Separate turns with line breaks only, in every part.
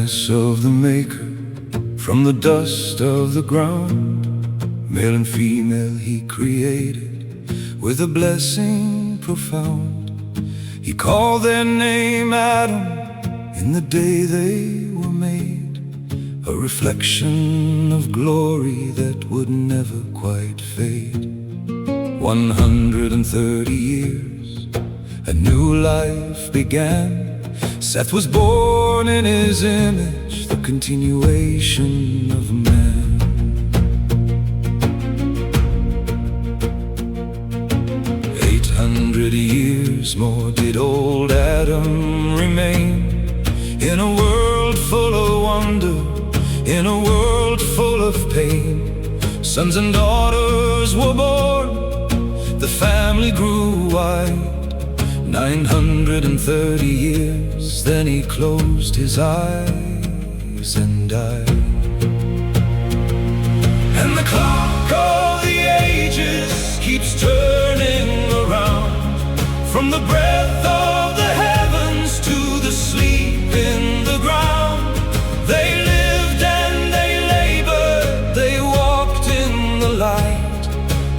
likeness of the Maker, from the dust of the ground, male and female he created, with a blessing profound. He called their name Adam in the day they were made, a reflection of glory that would never quite fade. 130 years, a new life began. Seth was born in his image, the continuation of man. 800 years more did old Adam remain, in a world full of wonder, in a world full of pain. Sons and daughters were born, the family grew wide. 930 years, then he closed his eyes and died. And the clock of the ages keeps turning around, from the breath of the heavens to the sleep in the ground. They lived and they labored, they walked in the light,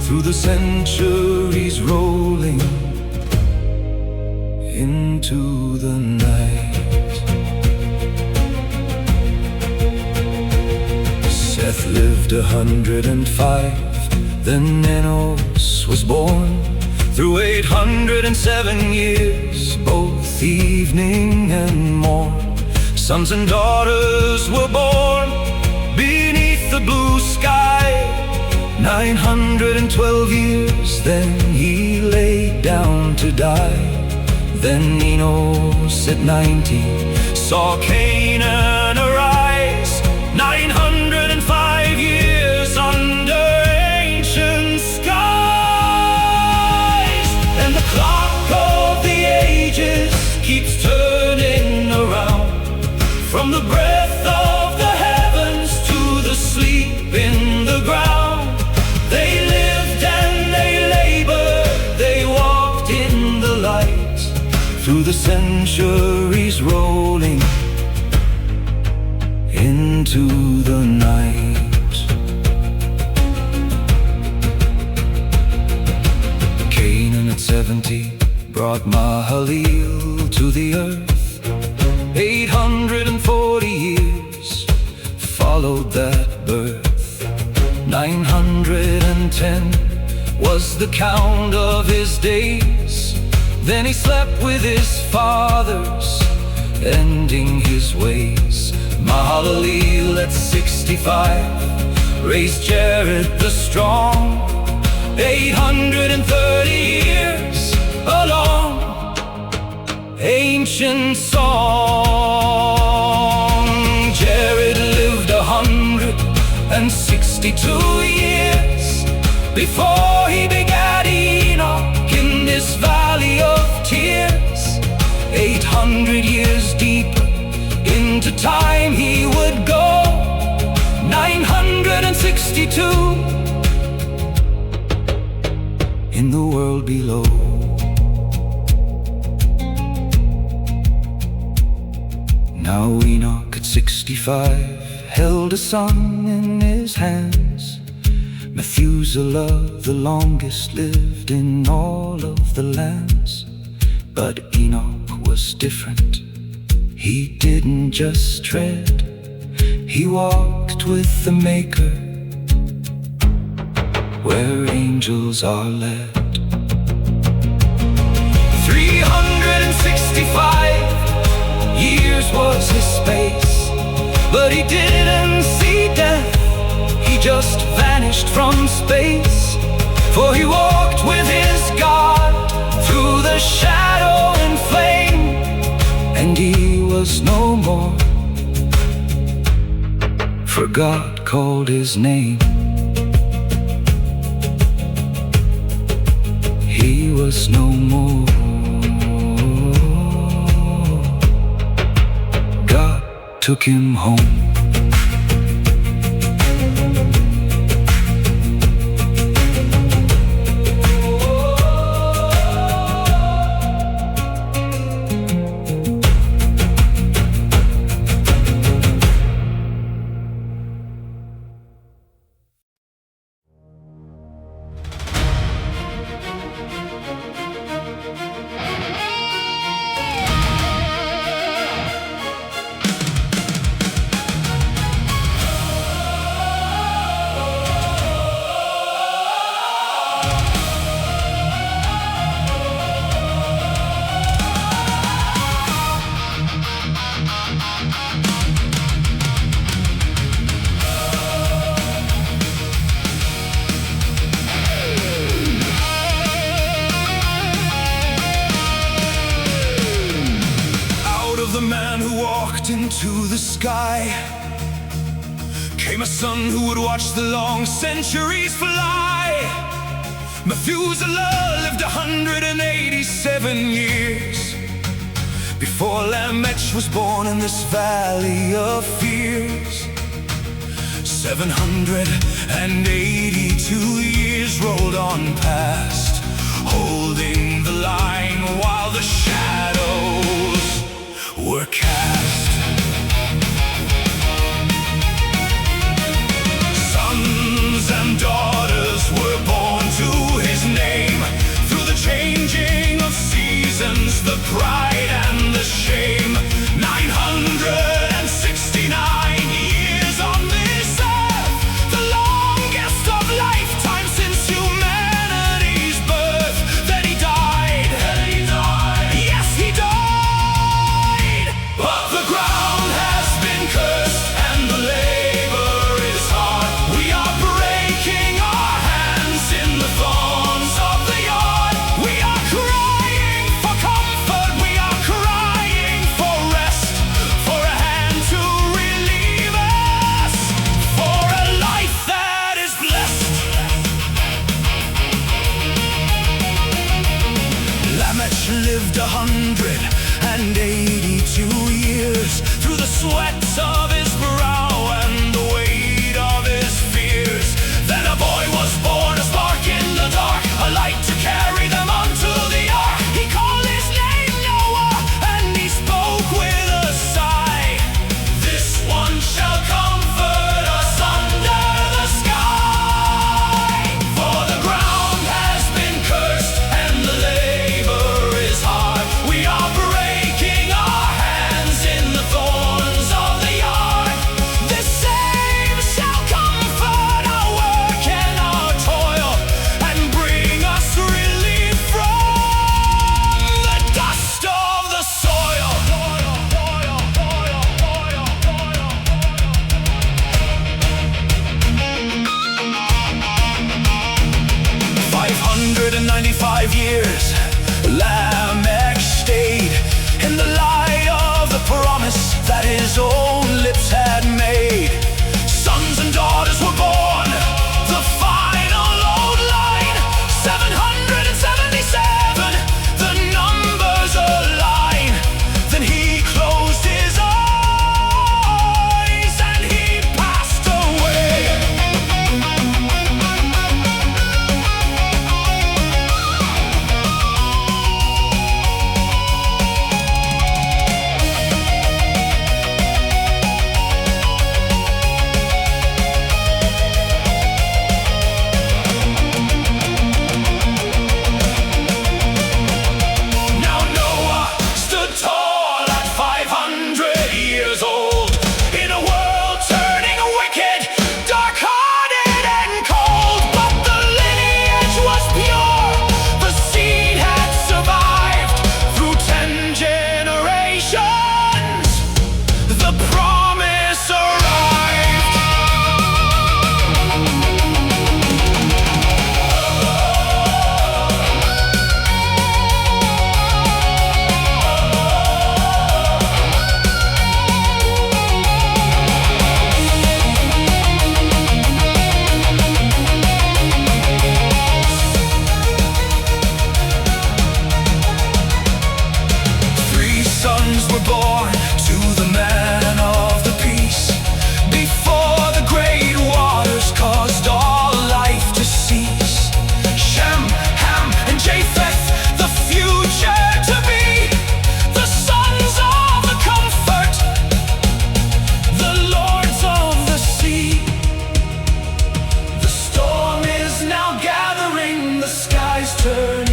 through the centuries rolling into the night. Seth lived 105, then Enos was born. Through 807 years, both evening and morn, sons and daughters were born beneath the blue sky. 912 years, then he laid down to die. Then Enos at 90 saw Cainan arise. 905 years under ancient skies. And the clock of the ages keeps turning around, from the breath of the heavens to the sleep in the ground. They lived and they labored, they walked in the light, through the centuries rolling into the night. Cainan at 70 brought Mahalaleel to the earth. 840 years followed that birth. 910 was the count of his days. Then he slept with his fathers, ending his ways. Mahalaleel at 65 raised Jared the strong. 830 years along, ancient song. Jared lived 162 years before he begat Enoch in this valley of tears. 800 years deeper into time he would go. 962 in the world below. Now Enoch at 65 held a son in his hands. Methuselah, the longest lived in all of the lands. But Enoch was different. He didn't just tread, he walked with the Maker, where angels are led. 365 years was his space, but he didn't see death, he just vanished from space. For he walked with his God through the shadow and flame, and he was no more, for God called his name. He was no more. God took him home. into the sky came a son who would watch the long centuries fly. Methuselah lived 187 years before Lamech was born in this valley of fears. 782 years rolled on past, holding the line while the shadows were cast. Sons and daughters were born to his name. Through the changing of seasons, the pride and the shame. 969 years on this earth, the longest of lifetimes since humanity's birth. Then he died. Yes, he died. But the ground has been cursed and the labor is hard. We are breaking our hands in the thorns of the yard. We are crying for comfort, we are crying for rest, for a hand to relieve us, for a life that is blessed. Lamech lived 182 years through the sweat of his brow and the weight of his fears. Then a boy was born, a spark in the dark, a light to carry them onto the ark. He called his name Noah, and he spoke with a sigh. This one shall comfort us under the sky. For the ground has been cursed and the labor is hard. We are breaking our hands in the thorns of the yard. The same shall comfort our work and our toil, and bring us relief from the dust of the soil. 595 years Lamech stayed in the light of the promise that his own lips had made. Sons and daughters were born, the final old line. 777, the numbers align. Then he closed his eyes and he passed away. Now Noah stood tall at 500 years old, in a world turning wicked, dark-hearted and cold. But the lineage was pure, the seed had survived through 10 generations. The promise arrived. Three sons were born to the man of the peace, before the great waters caused all life to cease. Shem, Ham, and Japheth, the future to be, the sons of the comfort, the lords of the sea. The storm is now gathering, the skies turn